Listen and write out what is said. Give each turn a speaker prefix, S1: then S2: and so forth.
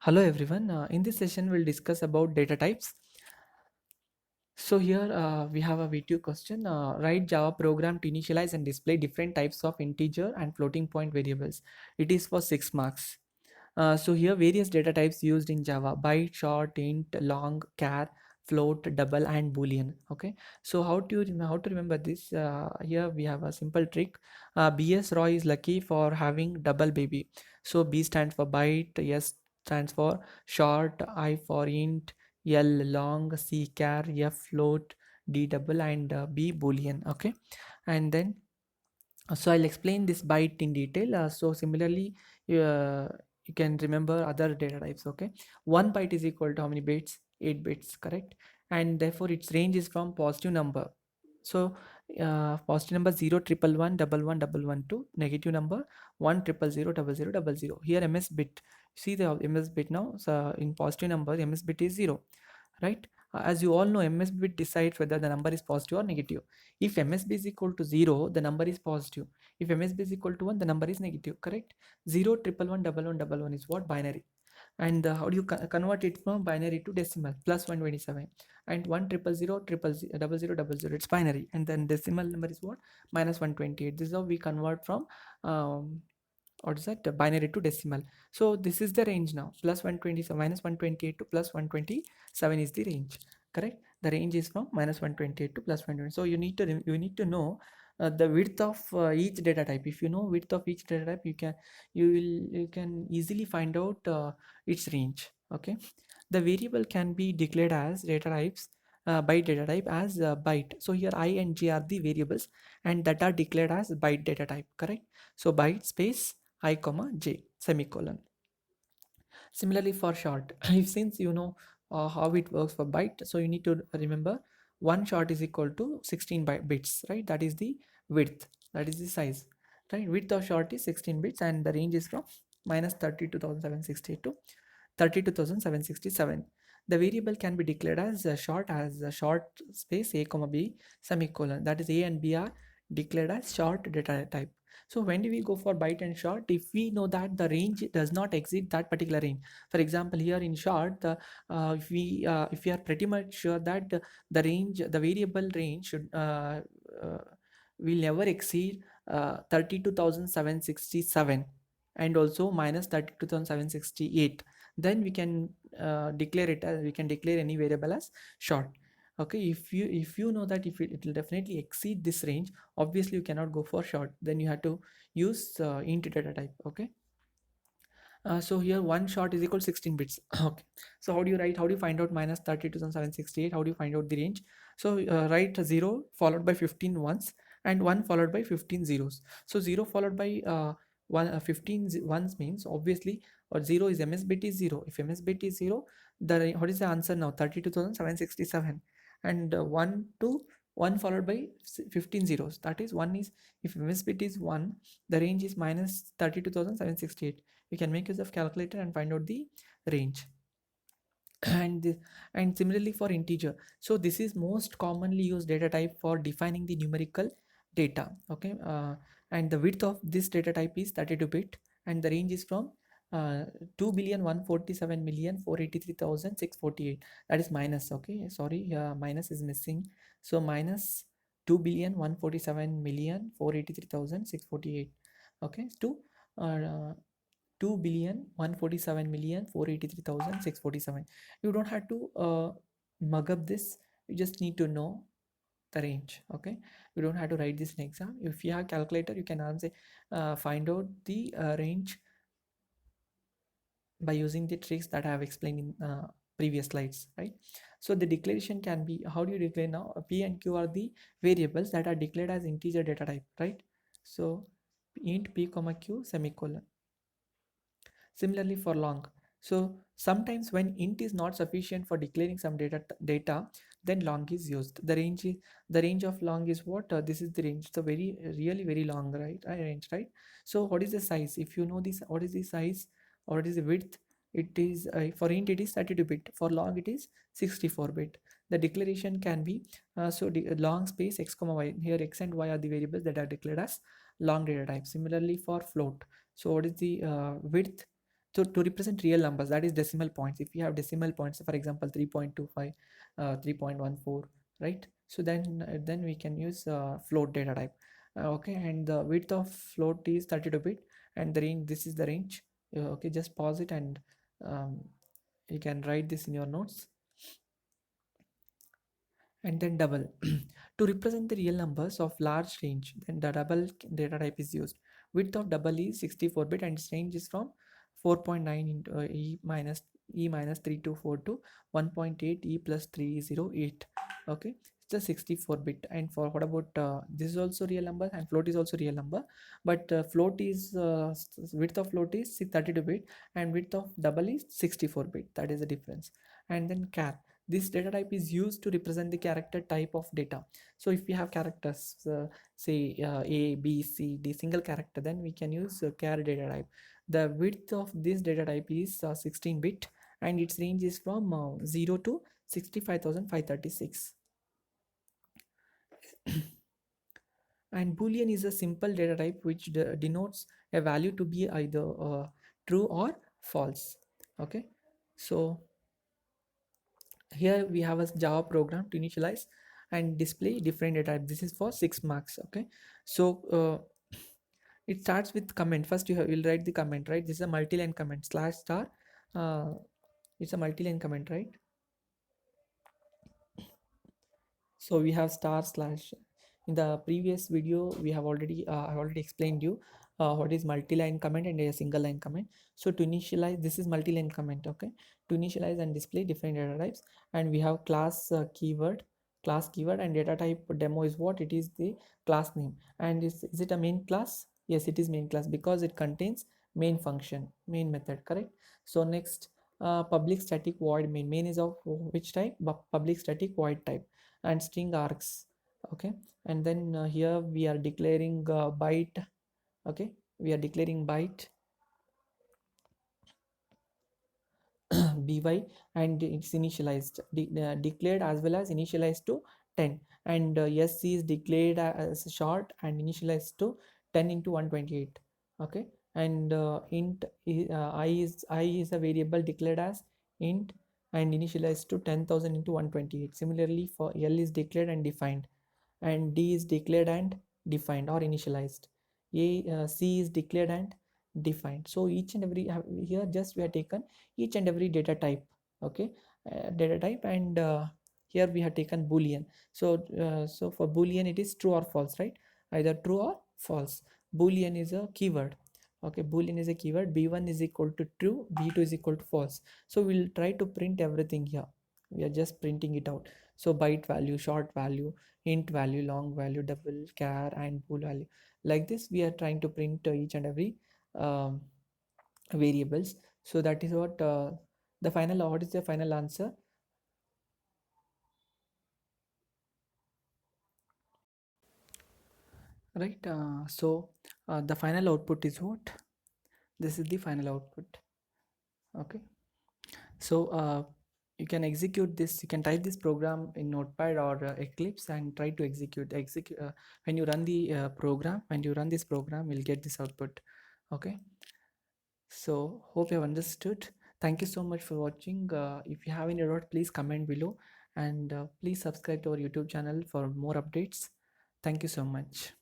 S1: Hello everyone. In this session, we'll discuss about data types. So here we have a video question. Write Java program to initialize and display different types of integer and floating point variables. It is for 6 marks. So here various data types used in Java: byte, short, int, long, char, float, double, and boolean. Okay. So how to remember this? Here we have a simple trick. BS Roy is lucky for having double baby. So B stands for byte, S stands for short, I for int, L long, C char, F float, D double, and B boolean. Okay. And then so I'll explain this byte in detail. So similarly, uh, you can remember other data types. Okay, one byte is equal to how many bits? 8 bits, correct? And therefore its range is from positive number. So positive number 0 triple 1 double 1 double 1 to negative number 1 triple 0 double 0 double 0. Here ms bit. See the ms bit now. So in positive number ms bit is 0, right? As you all know, ms bit decides whether the number is positive or negative. If MSB is equal to 0, the number is positive. If MSB is equal to 1, the number is negative, correct? 0, triple 1, double 1, double 1 is what? Binary. And how do you convert it from binary to decimal? Plus 127. And 1 triple 0, triple 0, double 0, double 0, it's binary. And then decimal number is what? Minus 128. This is how we convert from um, what is that? Binary to decimal. So this is the range now. Plus 127 minus 128 to plus 127 is the range, correct? The range is from minus 128 to plus 120. So you need to know the width of each data type. If you know width of each data type, you can easily find out its range. Okay, the variable can be declared as data types byte data type as byte. So here I and j are the variables and that are declared as byte data type, correct? So byte space I comma j semicolon. Similarly for short, if since you know how it works for byte, so you need to remember one short is equal to 16 bits, right? That is the width, that is the size, right? Width of short is 16 bits and the range is from minus 32,760 to 32,767. The variable can be declared as a short space a comma b semicolon. That is a and b are declared as short data type. So when do we go for byte and short? If we know that the range does not exceed that particular range. For example, here in short, if we are pretty much sure that the variable range should uh, will never exceed 32,767 and also minus 32,768, then we can declare it as we can declare any variable as short. Okay, if you know that if it will definitely exceed this range, obviously you cannot go for short, then you have to use int data type. Okay, so here one short is equal to 16 bits. Okay, so how do you find out minus 32,768? How do you find out the range? So write 0 followed by 15 ones and 1 followed by 15 zeros. So 0 followed by 15 ones means obviously, or 0 is ms bit is 0. If ms bit is 0, what is the answer now? 32,767. And 1 to 1 followed by 15 zeros, that is 1 is, if ms bit is 1, the range is minus 32,768. You can make use of calculator and find out the range. And similarly for integer, so this is most commonly used data type for defining the numerical data. Okay, and the width of this data type is 32 bit and the range is from 2,147,483,648. That is minus. Okay, sorry, minus is missing. So minus 2,147,483,648. Okay, to uh, 2,147,483,647. You don't have to mug up this, you just need to know the range. Okay, you don't have to write this in exam. If you have calculator, you can answer find out the range by using the tricks that I have explained in previous slides, right? So the declaration can be, how do you declare now? P and Q are the variables that are declared as integer data type, right? So int p comma q semicolon. Similarly for long. So sometimes when int is not sufficient for declaring some data, then long is used. The range of long is what? This is the range. So very really very long, right? Range, right? So what is the size? If you know this, what is the size or what is the width? It is for int it is 32 bit. For long it is 64 bit. The declaration can be long space x comma y. Here x and y are the variables that are declared as long data type. Similarly for float. So what is the width? So to represent real numbers, that is decimal points. If you have decimal points, for example 3.25, 3.14, right? So then we can use float data type. Okay, and the width of float is 32 bit, and the range, this is the range. Okay, just pause it, and um, you can write this in your notes. And then double. To represent the real numbers of large range, then the double data type is used. Width of double is 64 bit, and its range is from 4.9 into e minus 3242 to 1.8 e plus 308. Okay, it's a 64 bit. And for what about this is also real number, and float is also real number, but float is width of float is 32 bit, and width of double is 64 bit. That is the difference. And then char, this data type is used to represent the character type of data. So if we have characters, say A, B, C, D, single character, then we can use char data type. The width of this data type is 16 bit, and its range is from 0 to 65,536. And boolean is a simple data type which denotes a value to be either true or false. Okay, so here we have a Java program to initialize and display different data type. This is for 6 marks. Okay, so it starts with comment. First will write the comment, right? This is a multi-line comment slash star. uh, it's a multi-line comment, right? So we have star slash. In the previous video we have already I already explained you what is multi-line comment and a single line comment. So to initialize, this is multi-line comment. Okay, to initialize and display different data types, and we have class keyword, and data type demo is what it is, the class name. And is it a main class? Yes, it is main class because it contains main function, main method, correct? So next, public static void main is of which type? Public static void type. And string args. Okay, and then here we are declaring byte. Okay, we are declaring byte by, and it's initialized, declared as well as initialized to 10. And sc is declared as short and initialized to 10 into 128. Okay, and int I is a variable declared as int and initialized to 10,000 into 128. Similarly for l is declared and defined, and d is declared and defined or initialized. C is declared and defined. So each and every here just we have taken each and every data type. Okay, data type, and here we have taken boolean. So for boolean it is true or false, right? Either true or false. Boolean is a keyword. Okay, boolean is a keyword. B1 is equal to true, B2 is equal to false. So we'll try to print everything here. We are just printing it out. So byte value, short value, int value, long value, double, char, and bool value. Like this we are trying to print each and every um, variables. So that is what the final, what is the final answer? Right, the final output is what? This is the final output. Okay, so you can execute this, you can type this program in notepad or eclipse and try to execute when you run the program, when you run this program you'll get this output. Okay, so hope you have understood. Thank you so much for watching. If you have any doubt, please comment below, and please subscribe to our YouTube channel for more updates. Thank you so much.